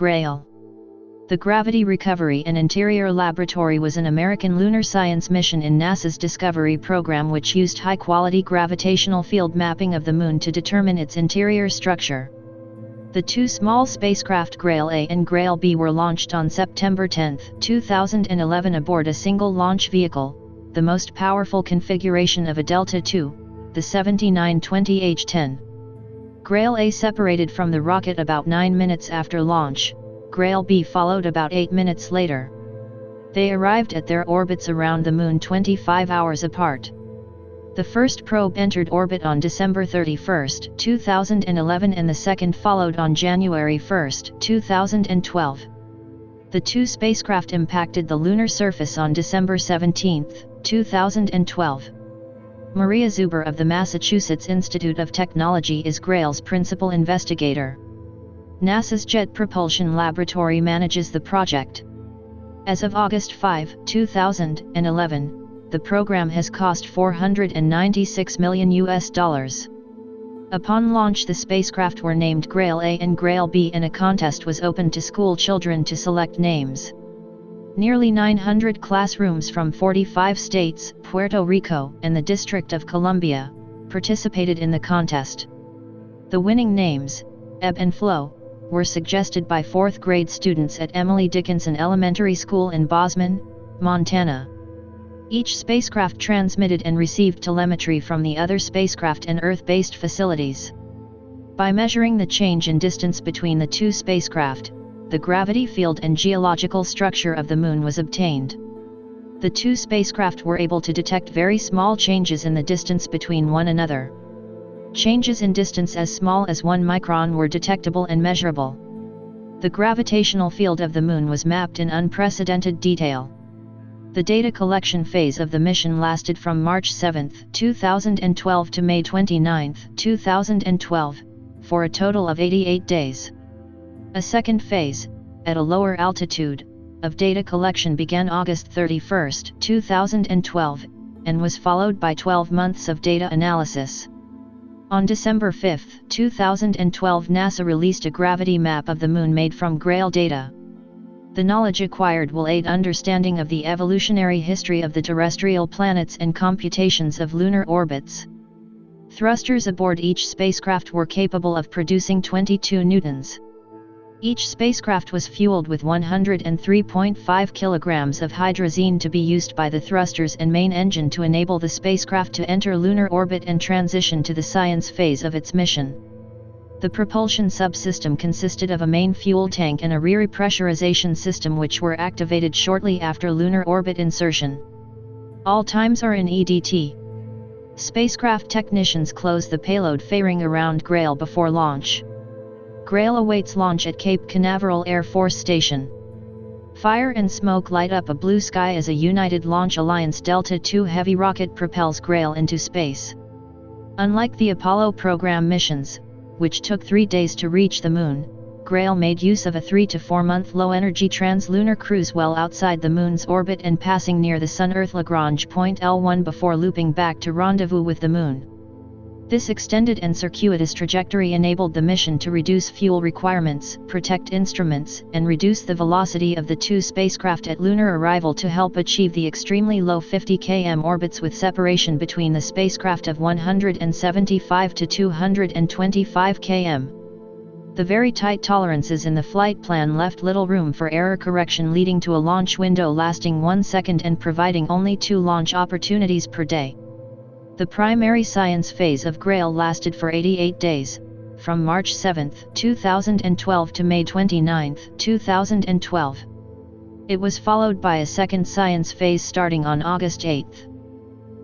GRAIL. The Gravity Recovery and Interior Laboratory was an American lunar science mission in NASA's Discovery program which used high-quality gravitational field mapping of the Moon to determine its interior structure. The two small spacecraft GRAIL A and GRAIL B were launched on September 10, 2011 aboard a single launch vehicle, the most powerful configuration of a Delta II, the 7920H-10. GRAIL A separated from the rocket about 9 minutes after launch. GRAIL B followed about 8 minutes later. They arrived at their orbits around the Moon 25 hours apart. The first probe entered orbit on December 31, 2011 and the second followed on January 1, 2012. The two spacecraft impacted the lunar surface on December 17, 2012. Maria Zuber of the Massachusetts Institute of Technology is GRAIL's principal investigator. NASA's Jet Propulsion Laboratory manages the project. As of August 5, 2011, the program has cost $496 million. Upon launch, the spacecraft were named GRAIL A and GRAIL B, and a contest was opened to school children to select names. Nearly 900 classrooms from 45 states, Puerto Rico, and the District of Columbia participated in the contest. The winning names, Ebb and Flow, were suggested by 4th grade students at Emily Dickinson Elementary School in Bozeman, Montana. Each spacecraft transmitted and received telemetry from the other spacecraft and Earth-based facilities. By measuring the change in distance between the two spacecraft, the gravity field and geological structure of the Moon was obtained. The two spacecraft were able to detect very small changes in the distance between one another. Changes in distance as small as 1 micron were detectable and measurable. The gravitational field of the Moon was mapped in unprecedented detail. The data collection phase of the mission lasted from March 7, 2012 to May 29, 2012, for a total of 88 days. A second phase, at a lower altitude, of data collection began August 31, 2012, and was followed by 12 months of data analysis. On December 5, 2012, NASA released a gravity map of the Moon made from GRAIL data. The knowledge acquired will aid understanding of the evolutionary history of the terrestrial planets and computations of lunar orbits. Thrusters aboard each spacecraft were capable of producing 22 newtons. Each spacecraft was fueled with 103.5 kilograms of hydrazine to be used by the thrusters and main engine to enable the spacecraft to enter lunar orbit and transition to the science phase of its mission. The propulsion subsystem consisted of a main fuel tank and a rear pressurization system which were activated shortly after lunar orbit insertion. All times are in EDT. Spacecraft technicians close the payload fairing around GRAIL before launch. GRAIL awaits launch at Cape Canaveral Air Force Station. Fire and smoke light up a blue sky as a United Launch Alliance Delta II heavy rocket propels GRAIL into space. Unlike the Apollo program missions, which took 3 days to reach the Moon, GRAIL made use of a 3 to 4 month low-energy translunar cruise well outside the Moon's orbit and passing near the Sun-Earth Lagrange point L1 before looping back to rendezvous with the Moon. This extended and circuitous trajectory enabled the mission to reduce fuel requirements, protect instruments, and reduce the velocity of the two spacecraft at lunar arrival to help achieve the extremely low 50 km orbits with separation between the spacecraft of 175 to 225 km. The very tight tolerances in the flight plan left little room for error correction, leading to a launch window lasting 1 second and providing only 2 launch opportunities per day. The primary science phase of GRAIL lasted for 88 days, from March 7, 2012 to May 29, 2012. It was followed by a second science phase starting on August 8.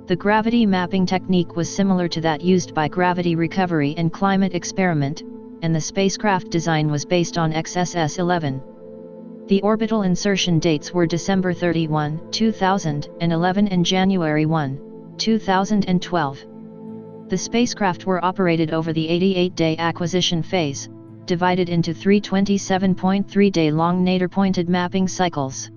The gravity mapping technique was similar to that used by Gravity Recovery and Climate Experiment, and the spacecraft design was based on XSS-11. The orbital insertion dates were December 31, 2011 and January 1, 2012. The spacecraft were operated over the 88-day acquisition phase, divided into 3 27.3-day-long nadir-pointed mapping cycles.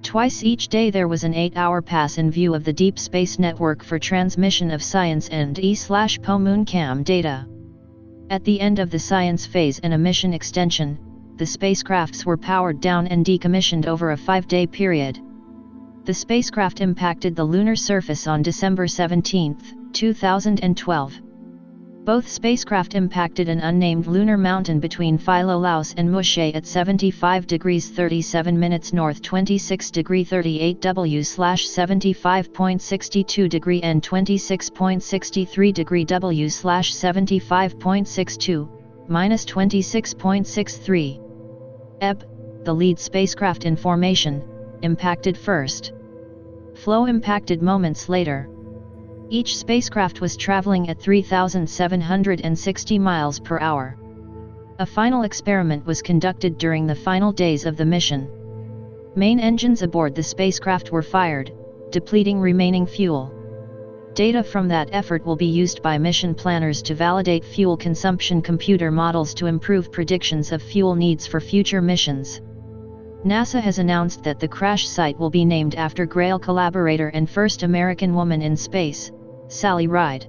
Twice each day there was an 8-hour pass in view of the Deep Space Network for transmission of science and E/PO MoonCam data. At the end of the science phase and a mission extension, the spacecrafts were powered down and decommissioned over a 5-day period. The spacecraft impacted the lunar surface on December 17, 2012. Both spacecraft impacted an unnamed lunar mountain between Philolaus and Mushe at 75 degrees 37 minutes north, 26 degree 38 W/75.62 degree and 26.63 degree W/75.62, minus 26.63. Eb, the lead spacecraft in formation, impacted first. Flow impacted moments later. Each spacecraft was traveling at 3,760 miles per hour. A final experiment was conducted during the final days of the mission. Main engines aboard the spacecraft were fired, depleting remaining fuel. Data from that effort will be used by mission planners to validate fuel consumption computer models to improve predictions of fuel needs for future missions. NASA has announced that the crash site will be named after GRAIL collaborator and first American woman in space, Sally Ride.